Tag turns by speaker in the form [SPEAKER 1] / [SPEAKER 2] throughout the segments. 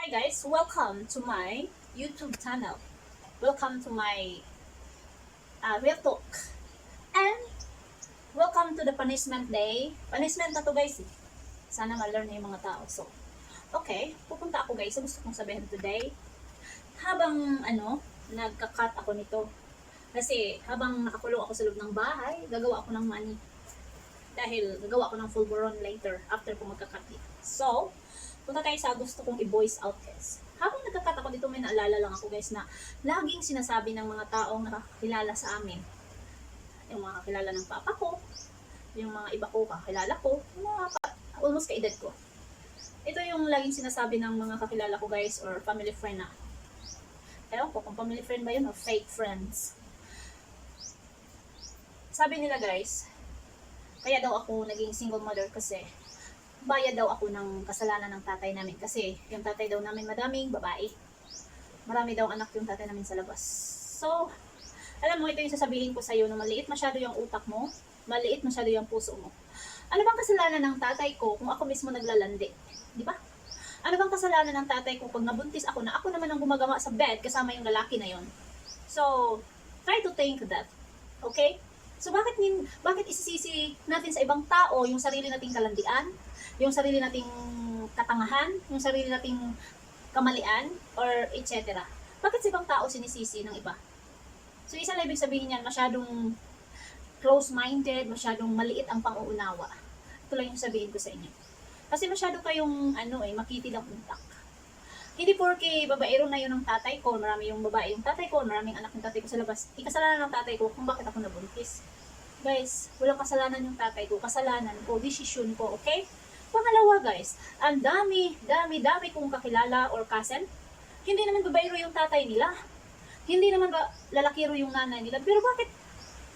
[SPEAKER 1] Hi guys, welcome to my YouTube channel. Welcome to my real talk. And welcome to the punishment day. Punishment na to guys. Sana ma-learn na yung mga tao. So, okay, pupunta ako guys. So, gusto kong sabihin today. Habang nagka-cut ako nito. Kasi habang nakakulong ako sa loob ng bahay, gagawa ako ng money. Dahil gagawa ako ng full boron later after ko magka-cut dito. So, punta tayo sa gusto kong i-voice out guys. Habang nagka-cut ako dito, may naalala lang ako guys na laging sinasabi ng mga taong nakakilala sa amin. Yung mga kakilala ng papa ko, yung mga iba ko kakilala ko, yung mga almost kaedad ko. Ito yung laging sinasabi ng mga kakilala ko guys or family friend na. Ewan ko kung family friend ba yun o fake friends. Sabi nila guys, kaya daw ako naging single mother kasi bayad daw ako ng kasalanan ng tatay namin kasi yung tatay daw namin madaming babae. Marami daw anak yung tatay namin sa labas. So, alam mo, ito yung sasabihin ko sa'yo na maliit masyado yung utak mo, maliit masyado yung puso mo. Ano bang kasalanan ng tatay ko kung ako mismo naglalandi? Di ba? Ano bang kasalanan ng tatay ko pag nabuntis ako na ako naman ang gumagawa sa bed kasama yung lalaki na yon? So, try to think that. Okay? So, bakit isisisi natin sa ibang tao yung sarili nating kalandian, yung sarili nating katangahan, yung sarili nating kamalian, or etc. Bakit sa ibang tao sinisisi ng iba? So, isa lang ibig sabihin yan, masyadong close-minded, masyadong maliit ang pang-uunawa. Ito lang yung sabihin ko sa inyo. Kasi masyado kayong, makitid ang utak. Hindi porke babaero na yun ng tatay ko, marami yung babae yung tatay ko, maraming anak yung tatay ko sa labas. Ikasalanan ng tatay ko kung bakit ako nabuntis. Guys, walang kasalanan yung tatay ko, kasalanan ko, desisyon ko, okay? Pangalawa guys, ang dami kong kakilala or cousin. Hindi naman babaero yung tatay nila. Hindi naman lalakiro yung nanay nila. Pero bakit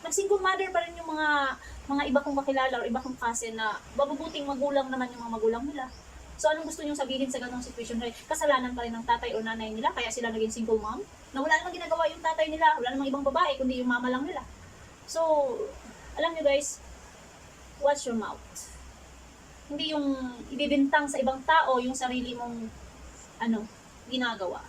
[SPEAKER 1] nag-single mother pa rin yung mga iba kong kakilala or iba kong cousin na mabubuting magulang naman yung mga magulang nila. So, anong gusto nyo sabihin sa ganong situation? Kasalanan pa rin ng tatay o nanay nila, kaya sila naging single mom? Na wala namang ginagawa yung tatay nila, wala namang ibang babae, kundi yung mama lang nila. So, alam nyo guys, watch your mouth. Hindi yung ibibintang sa ibang tao yung sarili mong, ginagawa.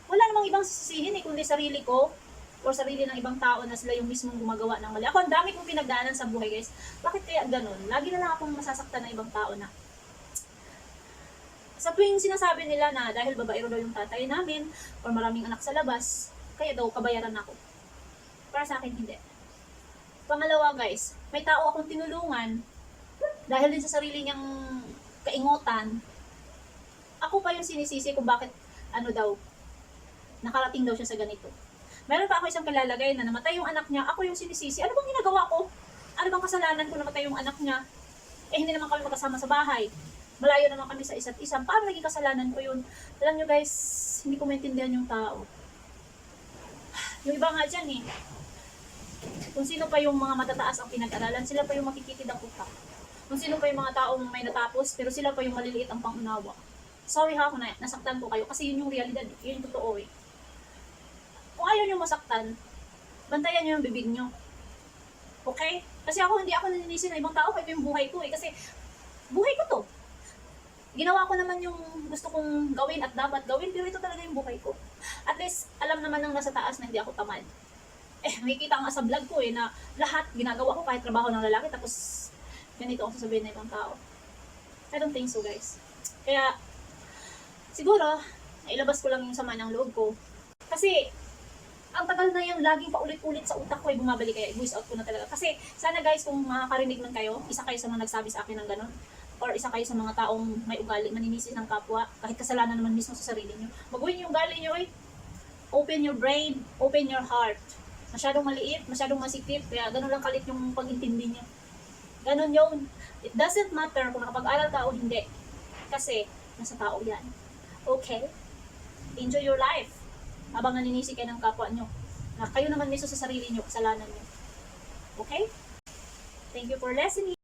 [SPEAKER 1] Wala namang ibang sisihin kundi sarili ko, or sarili ng ibang tao na sila yung mismong gumagawa ng mali. Ako, ang dami kong pinagdaanan sa buhay guys. Bakit kaya ganun? Lagi na lang akong masasaktan ng ibang tao na sa tuwing sinasabi nila na dahil babaero daw yung tatay namin or maraming anak sa labas, kaya daw kabayaran ako. Para sa akin, hindi. Pangalawa guys, may tao akong tinulungan dahil din sa sarili niyang kaingutan. Ako pa yung sinisisi kung bakit nakarating daw siya sa ganito. Meron pa ako isang kalalagay na namatay yung anak niya, ako yung sinisisi. Ano bang ginagawa ko? Ano bang kasalanan ko namatay yung anak niya? Hindi naman kami magkasama sa bahay. Malayo naman kami sa isa't isa. Paano naging kasalanan ko yun? Alam nyo guys, hindi ko maintindihan yung tao. Yung iba nga dyan kung sino pa yung mga matataas ang pinag-aralan, sila pa yung makikitid ang utak. Kung sino pa yung mga taong may natapos, pero sila pa yung maliliit ang pangunawa. Sorry kung nasaktan ko kayo, kasi yun yung realidad, yun yung totoo Kung ayaw nyo masaktan, bantayan nyo yung bibig nyo. Okay? Kasi hindi ako naninisi ng ibang tao, ito yung buhay ko kasi buhay ko to. Ginawa ko naman yung gusto kong gawin at dapat gawin, pero ito talaga yung buhay ko. At least, alam naman ng nasa taas na hindi ako tamad. Makikita nga sa vlog ko na lahat ginagawa ko kahit trabaho ng lalaki, tapos ganito ang sasabihin ng ibang tao. I don't think so guys. Kaya, siguro, nailabas ko lang yung sama ng loob ko. Kasi, ang tagal na yung laging paulit-ulit sa utak ko bumabalik, kaya voice out ko na talaga. Kasi, sana guys, kung makakarinig man kayo, isa kayo sa mga nagsabi sa akin ng ganun, or isa kayo sa mga taong may ugali, maninisi ng kapwa, kahit kasalanan naman mismo sa sarili nyo. Baguhin yung ugali nyo Open your brain, open your heart. Masyadong maliit, masyadong masikip, kaya ganun lang kalit yung pag-intindi nyo. Ganun yun. It doesn't matter kung nakapag-aral ka o hindi. Kasi, nasa tao yan. Okay? Enjoy your life. Habang naninisi kayo ng kapwa nyo. Na kayo naman mismo sa sarili nyo, kasalanan nyo. Okay? Thank you for listening.